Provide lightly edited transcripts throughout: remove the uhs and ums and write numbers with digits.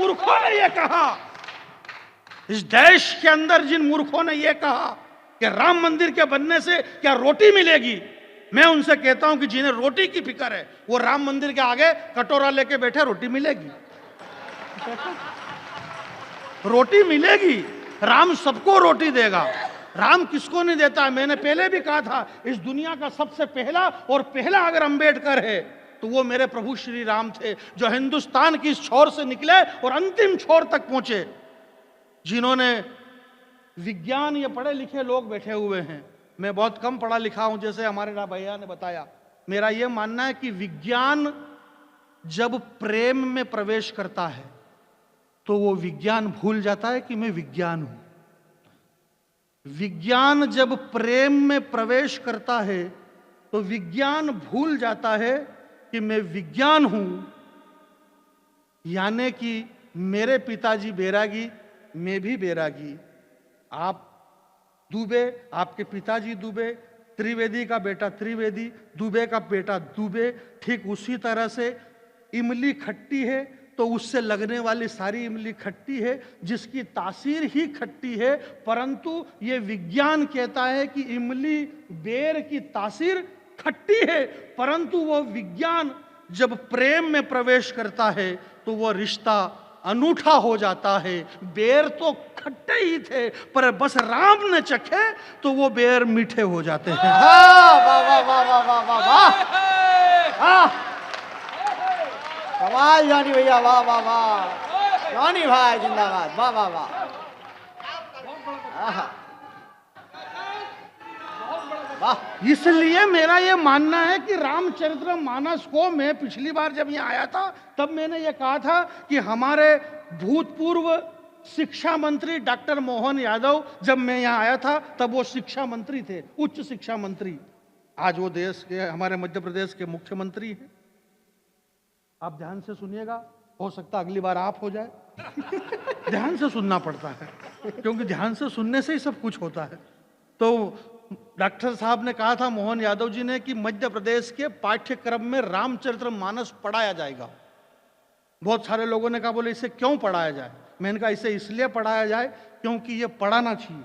मूर्खों ने यह कहा, इस देश के अंदर जिन मूर्खों ने यह कहा कि राम मंदिर के बनने से क्या रोटी मिलेगी, मैं उनसे कहता हूं कि जिन्हें रोटी की फिक्र है वो राम मंदिर के आगे कटोरा लेके बैठे, रोटी मिलेगी। रोटी मिलेगी, राम सबको रोटी देगा। राम किसको नहीं देता है? मैंने पहले भी कहा था, इस दुनिया का सबसे पहला अगर अंबेडकर है तो वो मेरे प्रभु श्री राम थे, जो हिंदुस्तान की इस छोर से निकले और अंतिम छोर तक पहुंचे। जिन्होंने विज्ञान, ये पढ़े लिखे लोग बैठे हुए हैं, मैं बहुत कम पढ़ा लिखा हूं, जैसे हमारे भैया ने बताया। मेरा यह मानना है कि विज्ञान जब प्रेम में प्रवेश करता है तो वो विज्ञान भूल जाता है कि मैं विज्ञान हूं। विज्ञान जब प्रेम में प्रवेश करता है तो विज्ञान भूल जाता है कि मैं विज्ञान हूं। यानी कि मेरे पिताजी बैरागी, मैं भी बैरागी, आप दुबे, आपके पिताजी दुबे, त्रिवेदी का बेटा त्रिवेदी, दुबे का बेटा दुबे। ठीक उसी तरह से इमली खट्टी है तो उससे लगने वाली सारी इमली खट्टी है, जिसकी तासीर ही खट्टी है। परंतु ये विज्ञान कहता है कि इमली बेर की तासीर खट्टी है, परंतु वो विज्ञान जब प्रेम में प्रवेश करता है तो वो रिश्ता अनूठा हो जाता है। बेर तो खट्टे ही थे, पर बस राम ने चखे तो वो बेर मीठे हो जाते हैं। वाह वाह वाह वाह वाह वाह वाह, कमाल जानी भैया, वाह वाह वाह, जानी भाई जिंदाबाद, वाह वाह वाह। इसलिए मेरा यह मानना है कि रामचरितमानस को, मैं पिछली बार जब यहाँ आया था तब मैंने ये कहा था कि हमारे भूतपूर्व शिक्षा मंत्री डॉक्टर मोहन यादव, जब मैं यहाँ आया था तब वो शिक्षा मंत्री थे, उच्च शिक्षा मंत्री। आज वो देश के, हमारे मध्य प्रदेश के मुख्यमंत्री हैं। आप ध्यान से सुनिएगा, हो सकता अगली बार आप हो जाए। ध्यान से सुनना पड़ता है, क्योंकि ध्यान से सुनने से ही सब कुछ होता है। तो डॉक्टर साहब ने कहा था, मोहन यादव जी ने, कि मध्य प्रदेश के पाठ्यक्रम में रामचरितमानस पढ़ाया जाएगा। बहुत सारे लोगों ने कहा, बोले इसे क्यों पढ़ाया जाए? मैंने कहा इसे इसलिए पढ़ाया जाए क्योंकि ये पढ़ाना चाहिए।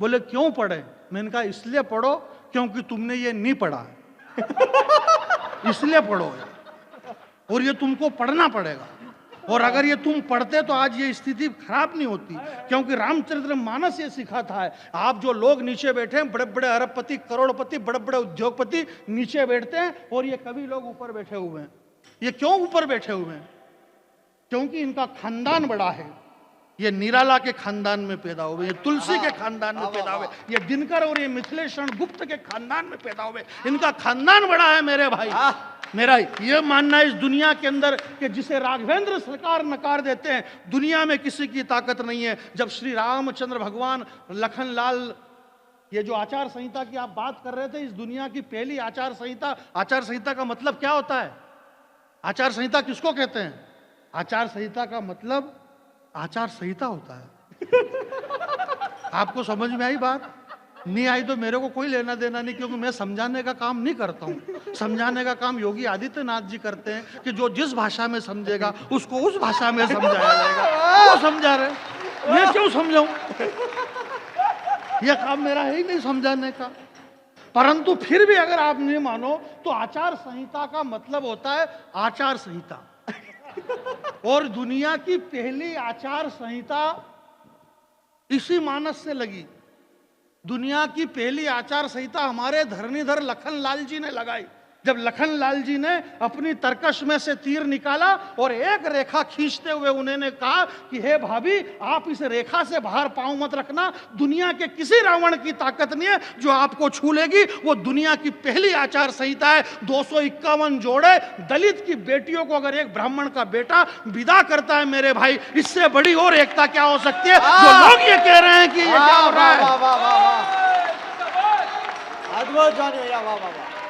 बोले क्यों पढ़े? मैंने कहा इसलिए पढ़ो क्योंकि तुमने ये नहीं पढ़ा इसलिए पढ़ो, और ये तुमको पढ़ना पड़ेगा। और अगर ये तुम पढ़ते तो आज ये स्थिति खराब नहीं होती, क्योंकि रामचरितमानस ये सिखाता है। आप जो लोग नीचे बैठे हैं, बड़े बड़े अरबपति, करोड़पति, बड़े बड़े उद्योगपति नीचे बैठते हैं, और ये कवि लोग ऊपर बैठे हुए हैं। ये क्यों ऊपर बैठे हुए हैं? क्योंकि इनका खानदान बड़ा है। ये निराला के खानदान में पैदा हुए, ये तुलसी के खानदान में पैदा हुए, ये दिनकर और ये मिथिलेशरण गुप्त के खानदान में पैदा हुए। इनका खानदान बड़ा है मेरे भाई। मेरा ये मानना है इस दुनिया के अंदर कि जिसे राघवेंद्र सरकार नकार देते हैं, दुनिया में किसी की ताकत नहीं है। जब श्री रामचंद्र भगवान लखनलाल, ये जो आचार संहिता की आप बात कर रहे थे, इस दुनिया की पहली आचार संहिता, आचार संहिता का मतलब क्या होता है? आचार संहिता किसको कहते हैं? आचार संहिता का मतलब आचार संहिता होता है। आपको समझ में आई बात? नहीं आई तो मेरे को कोई लेना देना नहीं, क्योंकि मैं समझाने का काम नहीं करता हूँ। समझाने का काम योगी आदित्यनाथ जी करते हैं, कि जो जिस भाषा में समझेगा उसको उस भाषा में समझाया जाएगा। वो समझा रहे, मैं क्यों समझाऊं? यह काम मेरा है ही नहीं समझाने का। परंतु फिर भी अगर आप नहीं मानो तो आचार संहिता का मतलब होता है आचार संहिता। और दुनिया की पहली आचार संहिता इसी मानस से लगी। दुनिया की पहली आचार संहिता हमारे धरणीधर लखनलाल जी ने लगाई। जब लखनलाल जी ने अपनी तरकश में से तीर निकाला और एक रेखा खींचते हुए उन्होंने कहा कि हे भाभी, आप इस रेखा से बाहर पांव मत रखना, दुनिया के किसी रावण की ताकत नहीं है जो आपको छू लेगी। वो दुनिया की पहली आचार संहिता है। 251 जोड़े दलित की बेटियों को अगर एक ब्राह्मण का बेटा विदा करता है मेरे भाई, इससे बड़ी और एकता क्या हो सकती है? जो लोग ये कह रहे हैं कि ये क्या हो रहा है। अद्भुत जानी भैया, वाह वाह वाह।